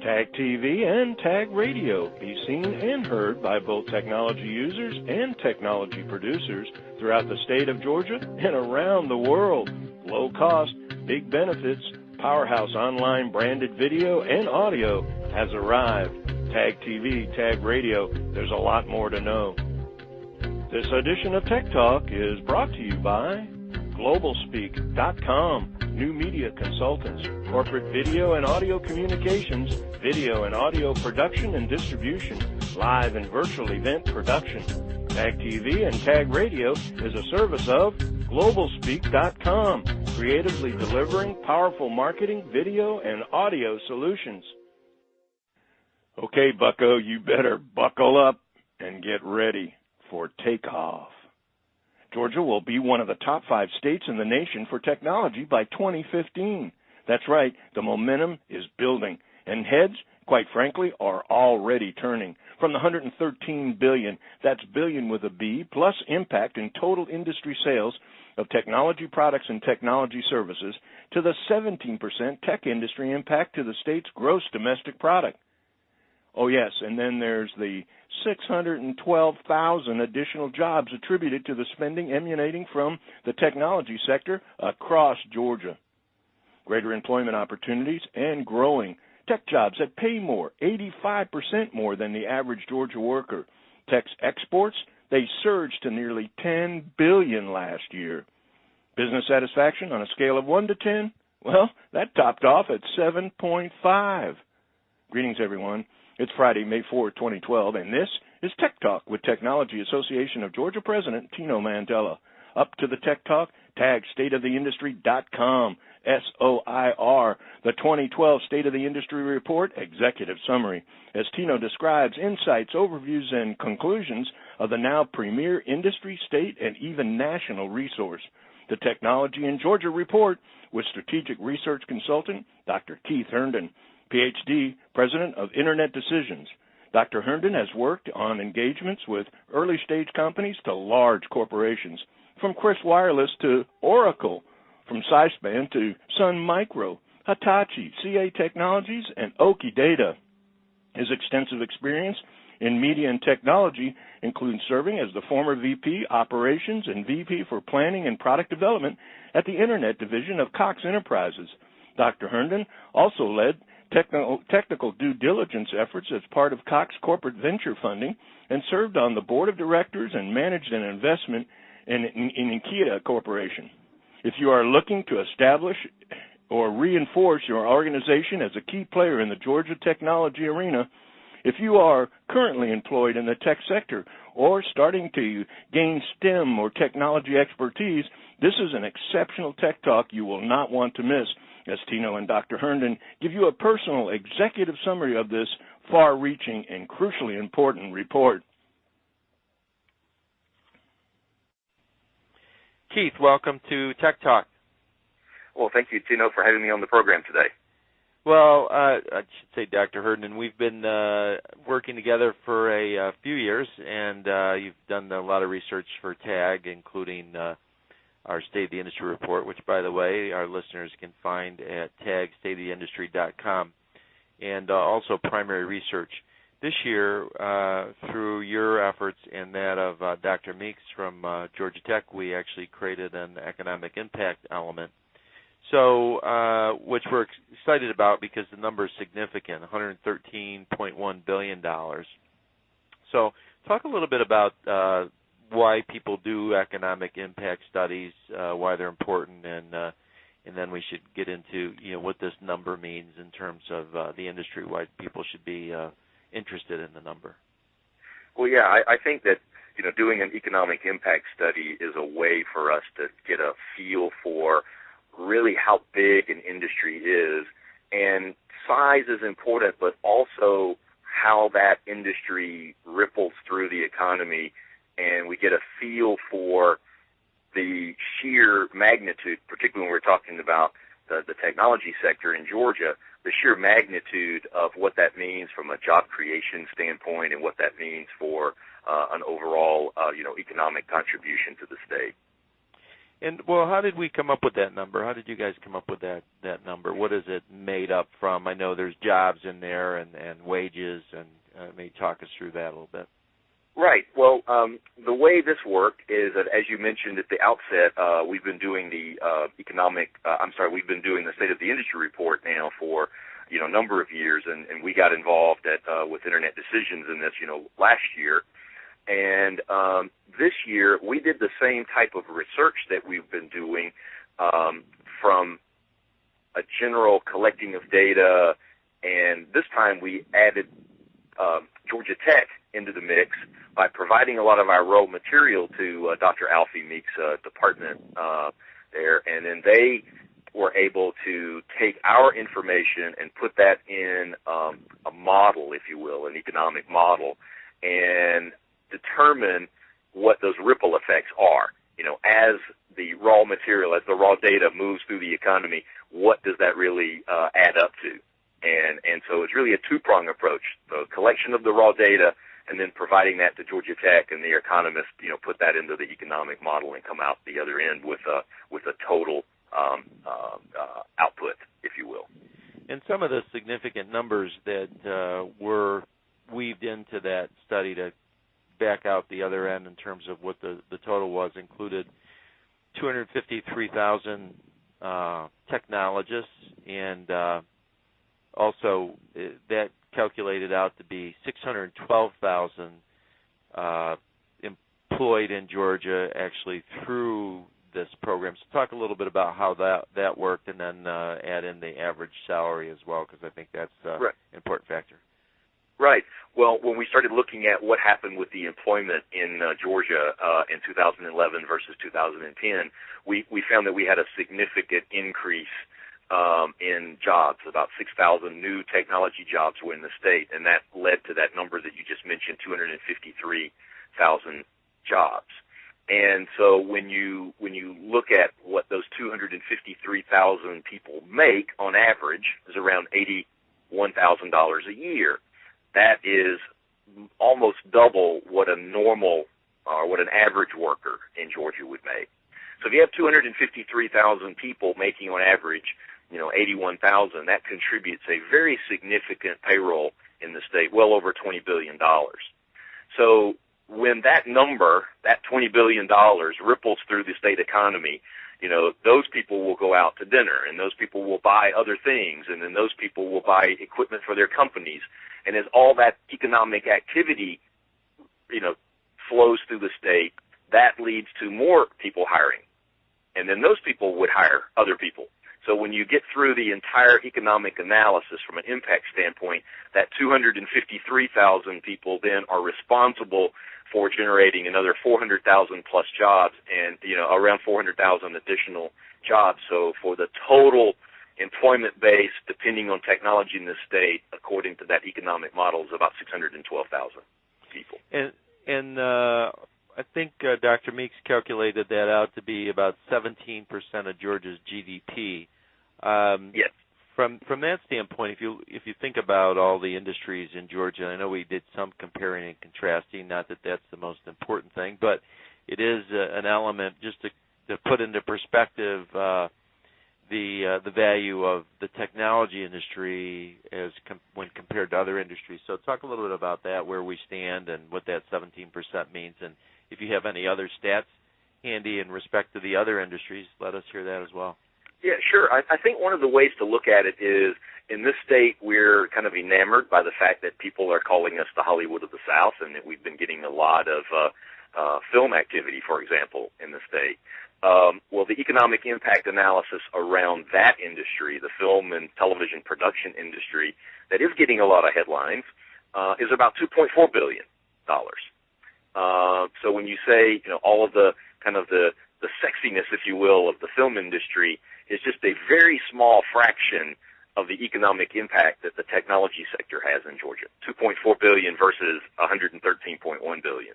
Tag TV and Tag Radio be seen and heard by both technology users and technology producers throughout the state of Georgia and around the world. Low cost, big benefits, powerhouse online branded video and audio has arrived. Tag TV, Tag Radio, there's a lot more to know. This edition of Tech Talk is brought to you by GlobalSpeak.com, new media consultants, corporate video and audio communications, video and audio production and distribution, live and virtual event production. Tag TV and Tag Radio is a service of GlobalSpeak.com, creatively delivering powerful marketing, video, and audio solutions. Okay, bucko, you better buckle up and get ready for takeoff. Georgia will be one of the top 5 states in the nation for technology by 2015. That's right, the momentum is building, and heads, quite frankly, are already turning. From the $113 billion, that's billion with a B, plus impact in total industry sales of technology products and technology services, to the 17% tech industry impact to the state's gross domestic product. Oh, yes, and then there's the 612,000 additional jobs attributed to the spending emanating from the technology sector across Georgia. Greater employment opportunities and growing. Tech jobs that pay more, 85% more than the average Georgia worker. Tech's exports, they surged to nearly $10 billion last year. Business satisfaction on a scale of 1 to 10? Well, that topped off at 7.5. Greetings, everyone. It's Friday, May 4, 2012, and this is Tech Talk with Technology Association of Georgia President Tino Mantella. Up to the Tech Talk, tag stateoftheindustry.com, SOIR, the 2012 State of the Industry Report, Executive Summary, as Tino describes insights, overviews, and conclusions of the now premier industry, state, and even national resource. The Technology in Georgia Report with strategic research consultant Dr. Keith Herndon, Ph.D., President of Internet Decisions. Dr. Herndon has worked on engagements with early-stage companies to large corporations, from Chris Wireless to Oracle, from Syspan to Sun Micro, Hitachi, CA Technologies, and Oki Data. His extensive experience in media and technology includes serving as the former VP Operations and VP for Planning and Product Development at the Internet Division of Cox Enterprises. Dr. Herndon also led technical due diligence efforts as part of Cox corporate venture funding and served on the board of directors and managed an investment in Ikeda Corporation. If you are looking to establish or reinforce your organization as a key player in the Georgia technology arena, if you are currently employed in the tech sector or starting to gain STEM or technology expertise, this is an exceptional tech talk you will not want to miss, as Tino and Dr. Herndon give you a personal executive summary of this far-reaching and crucially important report. Keith, welcome to Tech Talk. Well, thank you, Tino, for having me on the program today. Well, I should say, Dr. Herndon, we've been working together for a few years, and you've done a lot of research for TAG, including our State of the Industry report, which, by the way, our listeners can find at tagstateoftheindustry.com, and also primary research. This year, through your efforts and that of Dr. Meeks from Georgia Tech, we actually created an economic impact element, so which we're excited about because the number is significant, $113.1 billion. So talk a little bit about why people do economic impact studies, why they're important, and then we should get into what this number means in terms of the industry, why people should be interested in the number. Well, yeah, I think that doing an economic impact study is a way for us to get a feel for really how big an industry is, and size is important, but also how that industry ripples through the economy, and we get a feel for the sheer magnitude, particularly when we're talking about the technology sector in Georgia, the sheer magnitude of what that means from a job creation standpoint and what that means for an overall, economic contribution to the state. And, well, how did we come up with that number? How did you guys come up with that number? What is it made up from? I know there's jobs in there and wages, and maybe talk us through that a little bit. Right. Well, the way this worked is that, as you mentioned at the outset, we've been doing the we've been doing the State of the Industry report now for, a number of years, and we got involved with Internet Decisions in this, last year. And this year, we did the same type of research that we've been doing from a general collecting of data, and this time we added Georgia Tech into the mix by providing a lot of our raw material to Dr. Alfie Meek's department there, and then they were able to take our information and put that in a model, if you will, an economic model, and determine what those ripple effects are. As the raw material, as the raw data moves through the economy, what does that really add up to? And so it's really a two-prong approach: the collection of the raw data, and then providing that to Georgia Tech, and the economists, put that into the economic model and come out the other end with a total output, if you will. And some of the significant numbers that were weaved into that study to back out the other end in terms of what the total was included 253,000 technologists, and also that calculated out to be 612,000 employed in Georgia actually through this program. So talk a little bit about how that worked, and then add in the average salary as well, because I think that's an important factor. Right. Well, when we started looking at what happened with the employment in Georgia in 2011 versus 2010, we found that we had a significant increase in jobs. About 6,000 new technology jobs were in the state, and that led to that number that you just mentioned, 253,000 jobs. And so when you look at what those 253,000 people make on average, is around $81,000 a year. That is almost double what a normal or what an average worker in Georgia would make. So if you have 253,000 people making on average, $81,000, that contributes a very significant payroll in the state, well over $20 billion. So when that number, that $20 billion, ripples through the state economy, those people will go out to dinner, and those people will buy other things, and then those people will buy equipment for their companies. And as all that economic activity, flows through the state, that leads to more people hiring. And then those people would hire other people. So when you get through the entire economic analysis from an impact standpoint, that 253,000 people then are responsible for generating another 400,000 plus jobs, and around 400,000 additional jobs. So for the total employment base, depending on technology in the state, according to that economic model, is about 612,000 people. And I think Dr. Meeks calculated that out to be about 17% of Georgia's GDP. Yes. From that standpoint, if you think about all the industries in Georgia, I know we did some comparing and contrasting, not that that's the most important thing, but it is an element just to put into perspective the value of the technology industry when compared to other industries. So talk a little bit about that, where we stand and what that 17% means, and if you have any other stats handy in respect to the other industries, let us hear that as well. Yeah, sure. I think one of the ways to look at it is, in this state, we're kind of enamored by the fact that people are calling us the Hollywood of the South, and that we've been getting a lot of film activity, for example, in the state. Well, the economic impact analysis around that industry, the film and television production industry, that is getting a lot of headlines, is about $2.4 billion. So when you say, all of the kind of the sexiness, if you will, of the film industry is just a very small fraction of the economic impact that the technology sector has in Georgia. $2.4 billion versus $113.1 billion.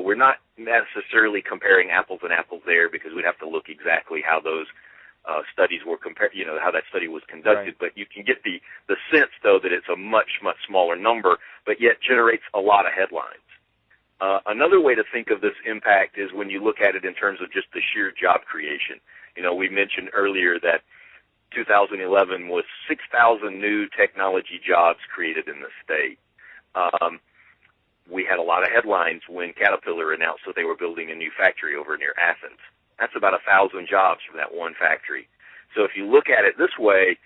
We're not necessarily comparing apples and apples there, because we'd have to look exactly how those studies were compared, how that study was conducted. Right. But you can get the sense, though, that it's a much, much smaller number, but yet generates a lot of headlines. Another way to think of this impact is when you look at it in terms of just the sheer job creation. We mentioned earlier that 2011 was 6,000 new technology jobs created in the state. We had a lot of headlines when Caterpillar announced that they were building a new factory over near Athens. That's about 1,000 jobs from that one factory. So if you look at it this way,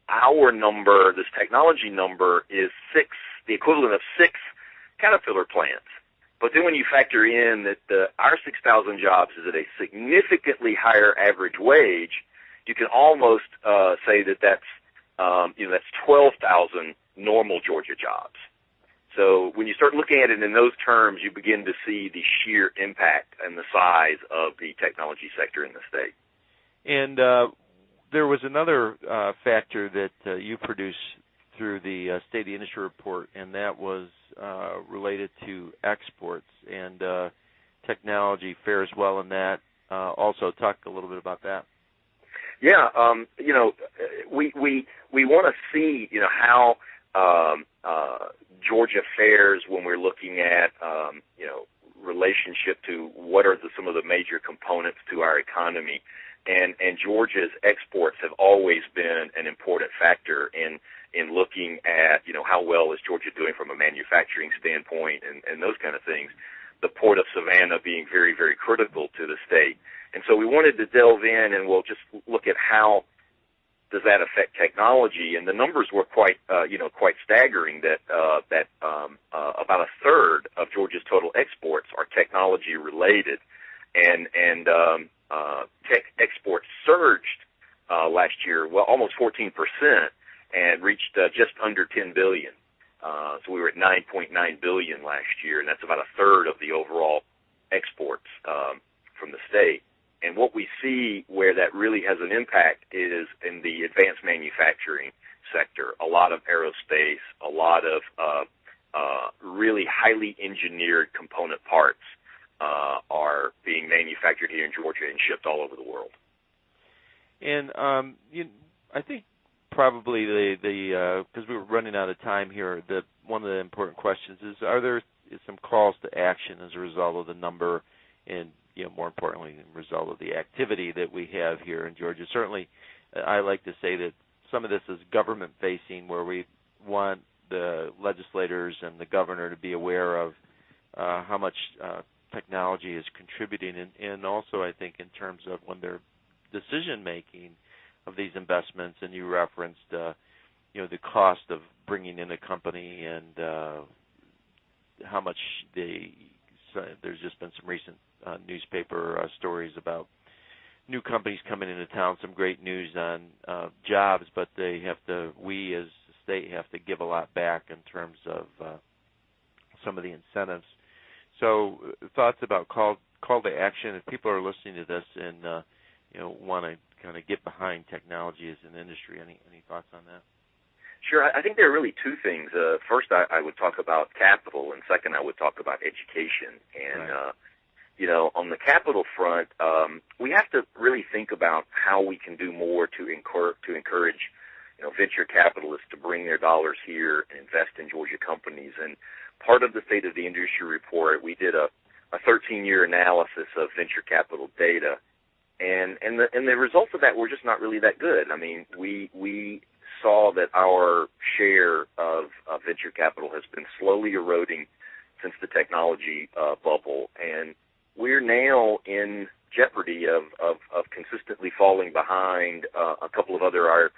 our number, this technology number, is the equivalent of 6 Caterpillar plants. But then when you factor in that our 6,000 jobs is at a significantly higher average wage, you can almost say that's 12,000 normal Georgia jobs. So when you start looking at it in those terms, you begin to see the sheer impact and the size of the technology sector in the state. And there was another factor that you produced through the State of the Industry Report, and that was related to exports, and technology fares well in that. Also, talk a little bit about that. Yeah, we want to see, how Georgia fares when we're looking at, relationship to what are some of the major components to our economy. And Georgia's exports have always been an important factor in looking at, how well is Georgia doing from a manufacturing standpoint and those kind of things. The Port of Savannah being very, very critical to the state. And so we wanted to delve in and we'll just look at how does that affect technology. And the numbers were quite staggering that about a third of Georgia's total exports are technology related. And tech exports surged last year, almost 14%, and reached just under $10 billion. So we were at $9.9 billion last year, and that's about a third of the overall exports from the state. And what we see where that really has an impact is in the advanced manufacturing sector. A lot of aerospace, a lot of really highly engineered component parts are being manufactured here in Georgia and shipped all over the world. And I think probably because we were running out of time here, one of the important questions is: are there some calls to action as a result of the number, and more importantly, as a result of the activity that we have here in Georgia? Certainly, I like to say that some of this is government-facing, where we want the legislators and the governor to be aware of how much technology is contributing, and also I think in terms of when they're decision-making of these investments, and you referenced the cost of bringing in a company and how much there's just been some recent newspaper stories about new companies coming into town, some great news on jobs, but we as the state have to give a lot back in terms of some of the incentives. So thoughts about call to action, if people are listening to this and want to kind of get behind technology as an industry, any thoughts on that? Sure. I think there are really two things. First, I would talk about capital, and second, I would talk about education. And, right. On the capital front, we have to really think about how we can do more to encourage venture capitalists to bring their dollars here and invest in Georgia companies. And part of the State of the Industry Report, we did a 13-year analysis of venture capital data, and the results of that were just not really that good. I mean, we saw that our share of venture capital has been slowly eroding since the technology bubble, and we're now in jeopardy of consistently falling behind a couple of our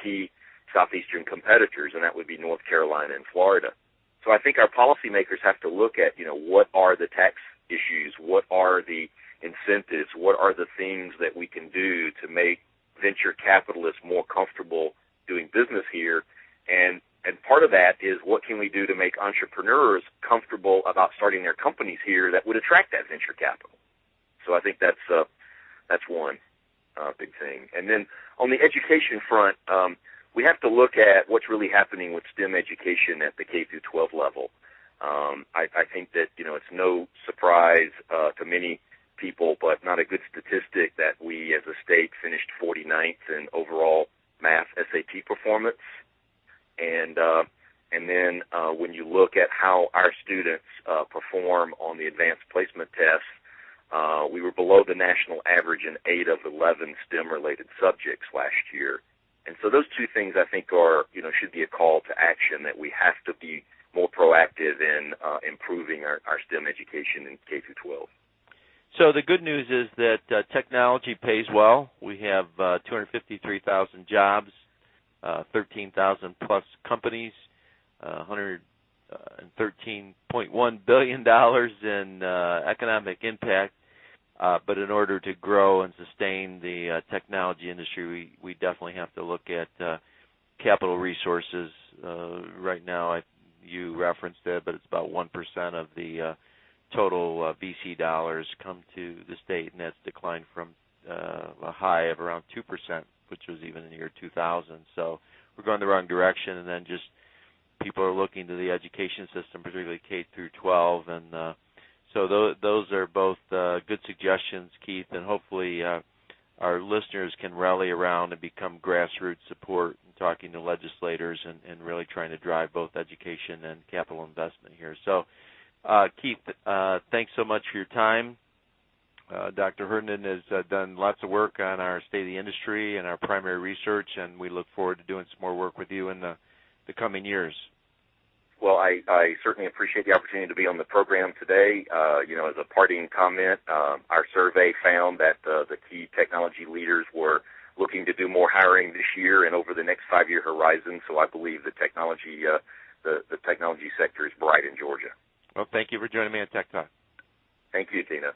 key southeastern competitors, and that would be North Carolina and Florida. So I think our policymakers have to look at, what are the tax issues, what are the incentives, what are the things that we can do to make venture capitalists more comfortable doing business here, and part of that is what can we do to make entrepreneurs comfortable about starting their companies here that would attract that venture capital. So I think that's one big thing. And then on the education front, we have to look at what's really happening with STEM education at the K through 12 level. I think that it's no surprise to many people, but not a good statistic, that we as a state finished 49th in overall math SAT performance, and And then when you look at how our students perform on the advanced placement tests, we were below the national average in 8 of 11 STEM-related subjects last year. And so those two things, I think, should be a call to action, that we have to be more proactive in improving our STEM education in K through 12. So the good news is that technology pays well. We have 253,000 jobs, 13,000 plus companies, $113.1 billion in economic impact. But in order to grow and sustain the technology industry, we definitely have to look at capital resources. Right now, you referenced it, but it's about 1% of the total VC dollars come to the state, and that's declined from a high of around 2%, which was even in the year 2000. So we're going the wrong direction, and then just people are looking to the education system, particularly K through 12, and so those are both good suggestions, Keith, and hopefully our listeners can rally around and become grassroots support and talking to legislators and really trying to drive both education and capital investment here. So, Keith, thanks so much for your time. Dr. Herndon has done lots of work on our state of the industry and our primary research, and we look forward to doing some more work with you in the coming years. Well, I certainly appreciate the opportunity to be on the program today. As a parting comment, our survey found that the key technology leaders were looking to do more hiring this year and over the next 5-year horizon. So I believe the technology sector is bright in Georgia. Well, thank you for joining me on Tech Talk. Thank you, Tina.